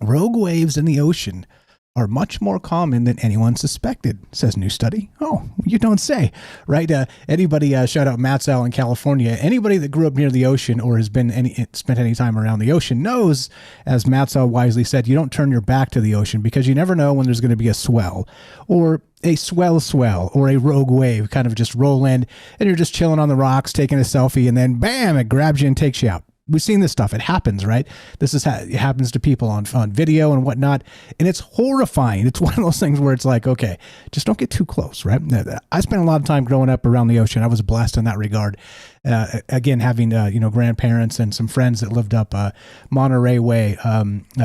Rogue waves in the ocean are much more common than anyone suspected, says new study. Oh, you don't say, right? Anybody, shout out Matsell in California. Anybody that grew up near the ocean or has spent any time around the ocean knows, as Matsell wisely said, you don't turn your back to the ocean because you never know when there's going to be a swell or a swell or a rogue wave kind of just roll in, and you're just chilling on the rocks, taking a selfie, and then bam, it grabs you and takes you out. We've seen this stuff. It happens, right? This is it happens to people on video and whatnot, and it's horrifying. It's one of those things where it's like, okay, just don't get too close, right? I spent a lot of time growing up around the ocean. I was blessed in that regard. Again, having grandparents and some friends that lived up Monterey Way,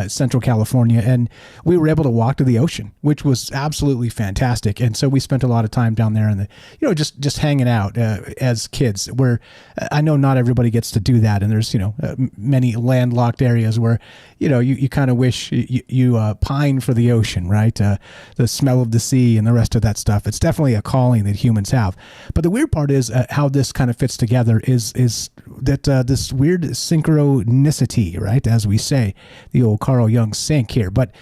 Central California, and we were able to walk to the ocean, which was absolutely fantastic. And so we spent a lot of time down there, and just hanging out as kids. Where I know not everybody gets to do that, and there's many landlocked areas where you kind of wish you pine for the ocean, right? The smell of the sea and the rest of that stuff. It's definitely a calling that humans have. But the weird part is how this kind of fits together is that this weird synchronicity, right? As we say, the old Carl Jung sync here. But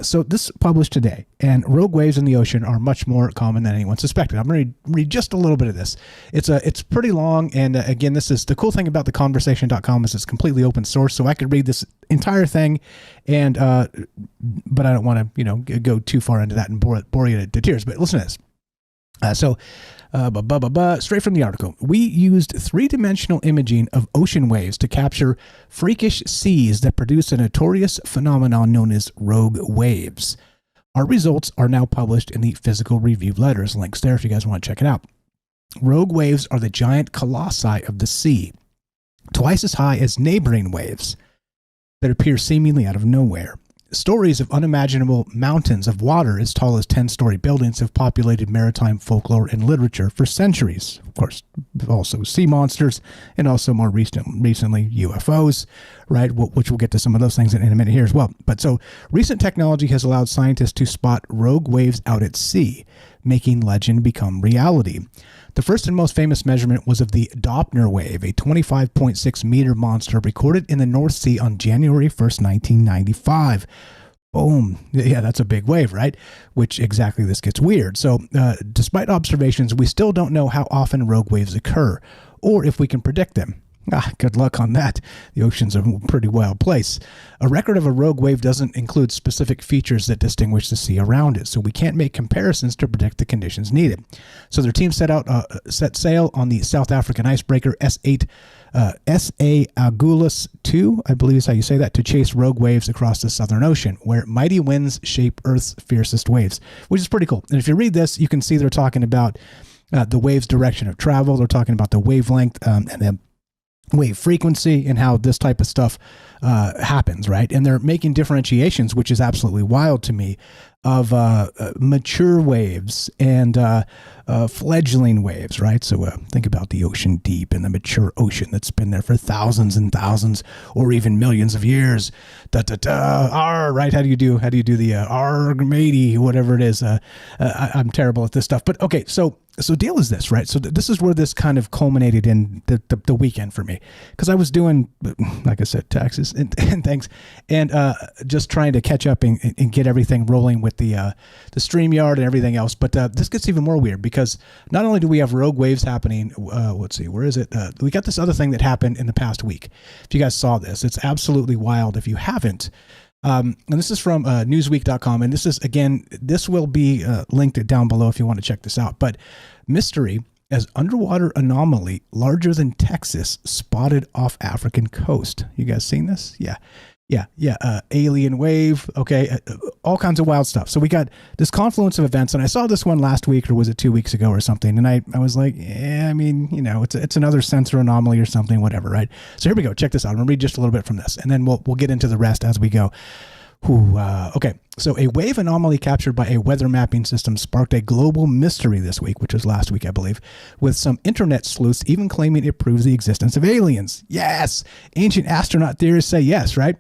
so this published today, and rogue waves in the ocean are much more common than anyone suspected. I'm going to read just a little bit of this. It's pretty long, and again, this is the cool thing about theconversation.com is it's completely open source, so I could read this entire thing, and but I don't want to go too far into that and bore you to tears. But listen to this. Straight from the article. We used three-dimensional imaging of ocean waves to capture freakish seas that produce a notorious phenomenon known as rogue waves. Our results are now published in the Physical Review Letters. Links there if you guys want to check it out. Rogue waves are the giant colossi of the sea, twice as high as neighboring waves that appear seemingly out of nowhere. Stories of unimaginable mountains of water as tall as 10-story buildings have populated maritime folklore and literature for centuries. Of course, also sea monsters, and also more recently UFOs, right? Which we'll get to some of those things in a minute here as well. But so recent technology has allowed scientists to spot rogue waves out at sea, making legend become reality. The first and most famous measurement was of the Doppler wave, a 25.6 meter monster recorded in the North Sea on January 1st, 1995. Boom. Yeah, that's a big wave, right? Which exactly this gets weird. So despite observations, we still don't know how often rogue waves occur or if we can predict them. Good luck on that. The ocean's a pretty wild place. A record of a rogue wave doesn't include specific features that distinguish the sea around it, so we can't make comparisons to predict the conditions needed. So their team set sail on the South African icebreaker S8 S.A. Agulhas 2, I believe is how you say that, to chase rogue waves across the Southern Ocean, where mighty winds shape Earth's fiercest waves, which is pretty cool. And if you read this, you can see they're talking about the wave's direction of travel. They're talking about the wavelength and the wave frequency and how this type of stuff happens, right? And they're making differentiations, which is absolutely wild to me, of mature waves and fledgling waves, right? So think about the ocean deep and the mature ocean that's been there for thousands and thousands or even millions of years. Right? How do you do the Argmady, whatever it is? I'm terrible at this stuff, but okay. So deal is this, right? So this is where this kind of culminated in the weekend for me, because I was doing, like I said, taxes and things, and just trying to catch up and get everything rolling with the StreamYard and everything else. But this gets even more weird because not only do we have rogue waves happening, let's see, where is it? We got this other thing that happened in the past week. If you guys saw this, it's absolutely wild. If you haven't, and this is from Newsweek.com, and this is, again, this will be linked down below if you want to check this out. But mystery as underwater anomaly larger than Texas spotted off African coast. You guys seen this? Yeah. Alien wave. Okay. All kinds of wild stuff. So we got this confluence of events, and I saw this one last week, or was it 2 weeks ago or something? And I was like, yeah, I mean, it's another sensor anomaly or something, whatever. Right. So here we go. Check this out. I'm gonna read just a little bit from this, and then we'll get into the rest as we go. Okay, so a wave anomaly captured by a weather mapping system sparked a global mystery this week, which was last week, I believe, with some internet sleuths even claiming it proves the existence of aliens. Yes! Ancient astronaut theorists say yes, right?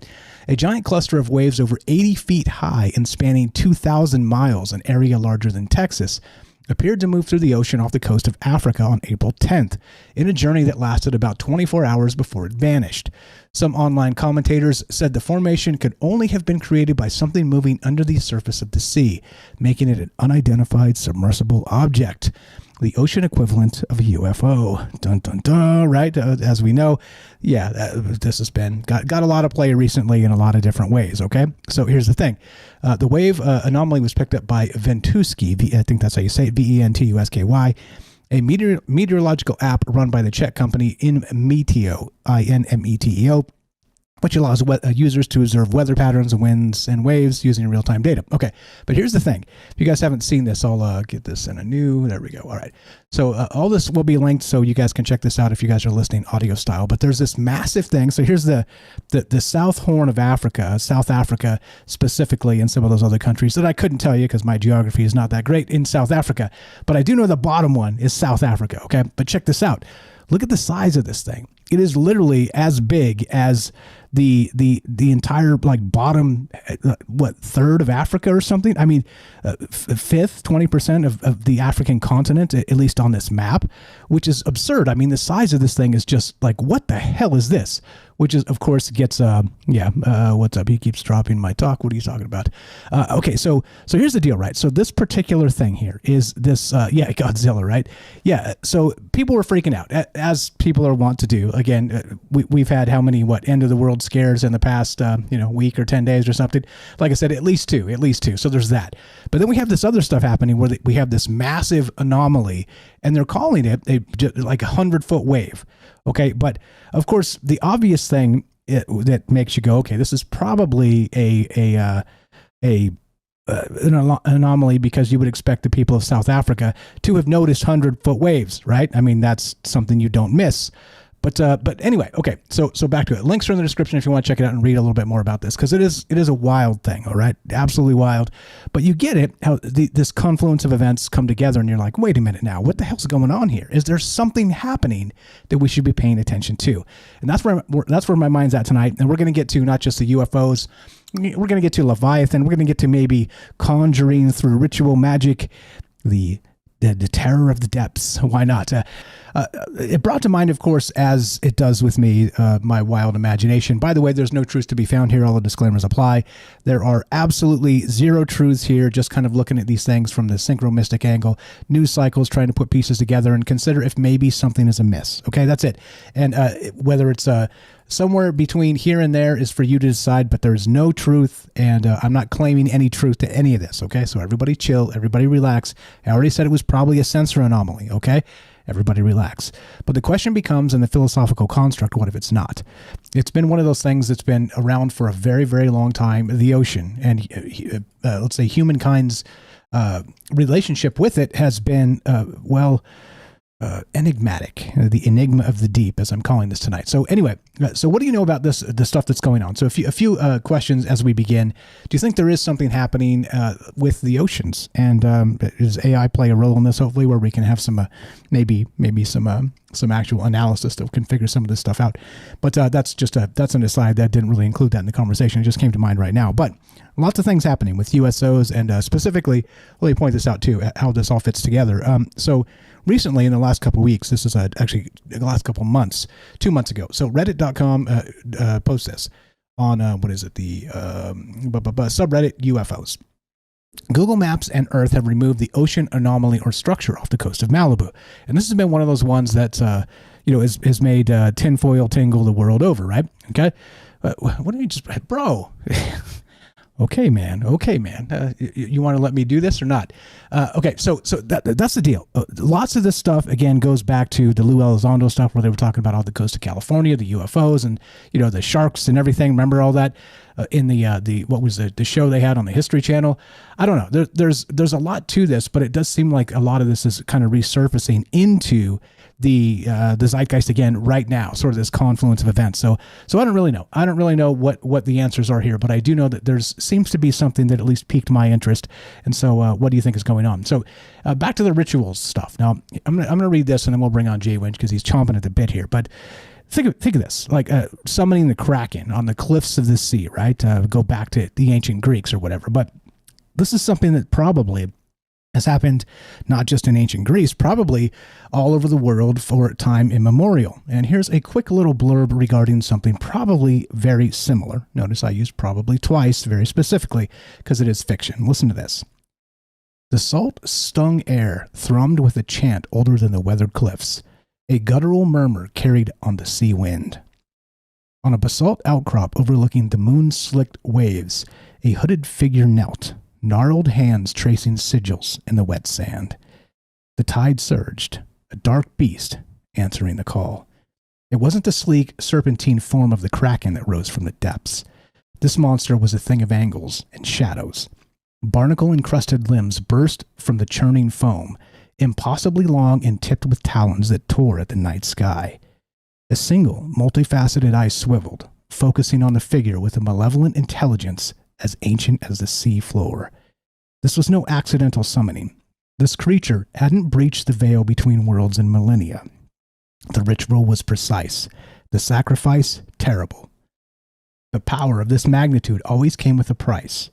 A giant cluster of waves over 80 feet high and spanning 2,000 miles, an area larger than Texas, appeared to move through the ocean off the coast of Africa on April 10th, in a journey that lasted about 24 hours before it vanished. Some online commentators said the formation could only have been created by something moving under the surface of the sea, making it an unidentified submersible object, the ocean equivalent of a UFO. Dun dun dun, right? As we know, this has been got a lot of play recently in a lot of different ways, okay? So here's the thing. The wave anomaly was picked up by Ventusky, I think that's how you say it, Ventusky, a meteorological app run by the Czech company Inmeteo, Inmeteo, which allows users to observe weather patterns, winds, and waves using real-time data. Okay, but here's the thing. If you guys haven't seen this, I'll get this in a new, there we go. All right. So all this will be linked so you guys can check this out if you guys are listening audio style. But there's this massive thing. So here's the South Horn of Africa, South Africa specifically, and some of those other countries that I couldn't tell you because my geography is not that great in South Africa. But I do know the bottom one is South Africa, okay? But check this out. Look at the size of this thing. It is literally as big as the entire bottom third of Africa or something. I mean, fifth, 20% of the African continent, at least on this map, which is absurd. I mean, the size of this thing is just like, what the hell is this? Which is, of course, gets what's up? He keeps dropping my talk. What are you talking about? Okay, so here's the deal, right? So this particular thing here is this, Godzilla, right? Yeah. So people were freaking out, as people are wont to do. Again, we've had how many end of the world scares in the past week or 10 days or something. Like I said, at least two. So there's that. But then we have this other stuff happening where we have this massive anomaly, and they're calling it like 100-foot wave. Okay, but of course, the obvious thing that makes you go, okay, this is probably an anomaly, because you would expect the people of South Africa to have noticed 100-foot waves, right? I mean, that's something you don't miss. But anyway, okay, so back to it. Links are in the description if you want to check it out and read a little bit more about this, because it is a wild thing, all right? Absolutely wild. But you get it, how this confluence of events come together, and you're like, wait a minute now, what the hell's going on here? Is there something happening that we should be paying attention to? And that's where my mind's at tonight, and we're going to get to not just the UFOs, we're going to get to Leviathan, we're going to get to maybe conjuring through ritual magic, the terror of the depths. Why not? It brought to mind, of course, as it does with me, my wild imagination. By the way, there's no truths to be found here. All the disclaimers apply. There are absolutely zero truths here, just kind of looking at these things from the synchro-mystic angle, news cycles, trying to put pieces together and consider if maybe something is amiss. Okay, that's it. And whether it's somewhere between here and there is for you to decide, but there's no truth, and I'm not claiming any truth to any of this, okay? So everybody chill, everybody relax. I already said it was probably a sensor anomaly, okay? Everybody relax. But the question becomes, in the philosophical construct, what if it's not? It's been one of those things that's been around for a very, very long time, the ocean, and let's say humankind's relationship with it has been, enigmatic, the enigma of the deep, as I'm calling this tonight. So anyway, so what do you know about the stuff that's going on? So a few questions as we begin. Do you think there is something happening with the oceans? And does AI play a role in this, hopefully, where we can have some maybe some actual analysis to configure some of this stuff out? But that's an aside. That didn't really include that in the conversation. It just came to mind right now. But lots of things happening with USOs, and specifically, let me point this out too, how this all fits together. So recently, in the last couple of weeks, this is actually the last couple of months, 2 months ago. So reddit.com posts this on, the subreddit UFOs. Google Maps and Earth have removed the ocean anomaly or structure off the coast of Malibu. And this has been one of those ones that, has made tinfoil tingle the world over, right? Okay. What did you just, bro? Okay, man. You want to let me do this or not? Okay, so that's the deal. Lots of this stuff, again, goes back to the Lou Elizondo stuff where they were talking about all the coast of California, the UFOs, and the sharks and everything. Remember all that in the show they had on the History Channel? I don't know. There's a lot to this, but it does seem like a lot of this is kind of resurfacing into the zeitgeist again right now, sort of this confluence of events. So I don't really know. I don't really know what the answers are here, but I do know that there's seems to be something that at least piqued my interest. And so what do you think is going on? So back to the rituals stuff. Now I'm gonna read this, and then we'll bring on Jay Winch because he's chomping at the bit here. But think of this, like summoning the Kraken on the cliffs of the sea, right? Go back to the ancient Greeks or whatever. But this is something that probably has happened not just in ancient Greece, probably all over the world for time immemorial. And here's a quick little blurb regarding something probably very similar. Notice I used probably twice, very specifically, because it is fiction. Listen to this. The salt-stung air thrummed with a chant older than the weathered cliffs, a guttural murmur carried on the sea wind. On a basalt outcrop overlooking the moon-slicked waves, a hooded figure knelt, gnarled hands tracing sigils in the wet sand. The tide surged, a dark beast answering the call. It wasn't the sleek, serpentine form of the kraken that rose from the depths. This monster was a thing of angles and shadows. Barnacle-encrusted limbs burst from the churning foam, impossibly long and tipped with talons that tore at the night sky. A single, multifaceted eye swiveled, focusing on the figure with a malevolent intelligence as ancient as the sea floor. This was no accidental summoning. This creature hadn't breached the veil between worlds in millennia. The ritual was precise, the sacrifice terrible. The power of this magnitude always came with a price,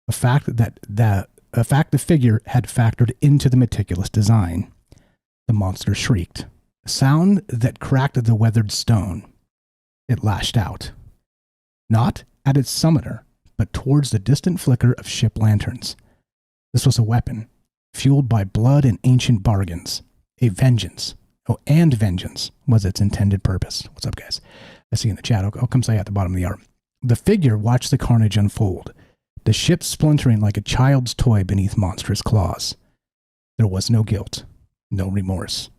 a fact the figure had factored into the meticulous design. The monster shrieked, a sound that cracked the weathered stone. It lashed out, not at its summoner, but towards the distant flicker of ship lanterns. This was a weapon, fueled by blood and ancient bargains. A vengeance. Oh, and vengeance was its intended purpose. What's up, guys? I see in the chat. I'll come say at the bottom of the hour. The figure watched the carnage unfold, the ship splintering like a child's toy beneath monstrous claws. There was no guilt, no remorse,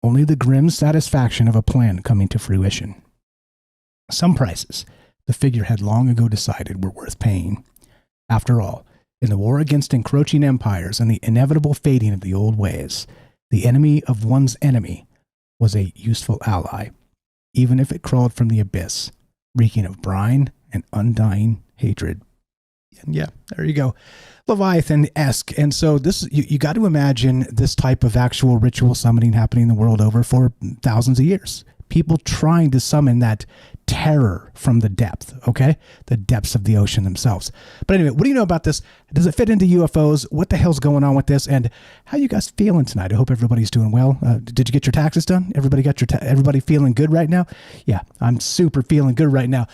only the grim satisfaction of a plan coming to fruition. Some prices the figure had long ago decided were worth paying. After all, in the war against encroaching empires and the inevitable fading of the old ways, the enemy of one's enemy was a useful ally, even if it crawled from the abyss, reeking of brine and undying hatred. And yeah, there you go. Leviathan-esque. And so this, you got to imagine this type of actual ritual summoning happening the world over for thousands of years. People trying to summon that terror from the depth, okay? The depths of the ocean themselves. But anyway, what do you know about this? Does it fit into UFOs? What the hell's going on with this? And how you guys feeling tonight? I hope everybody's doing well. Did you get your taxes done? Everybody feeling good right now? Yeah, I'm super feeling good right now.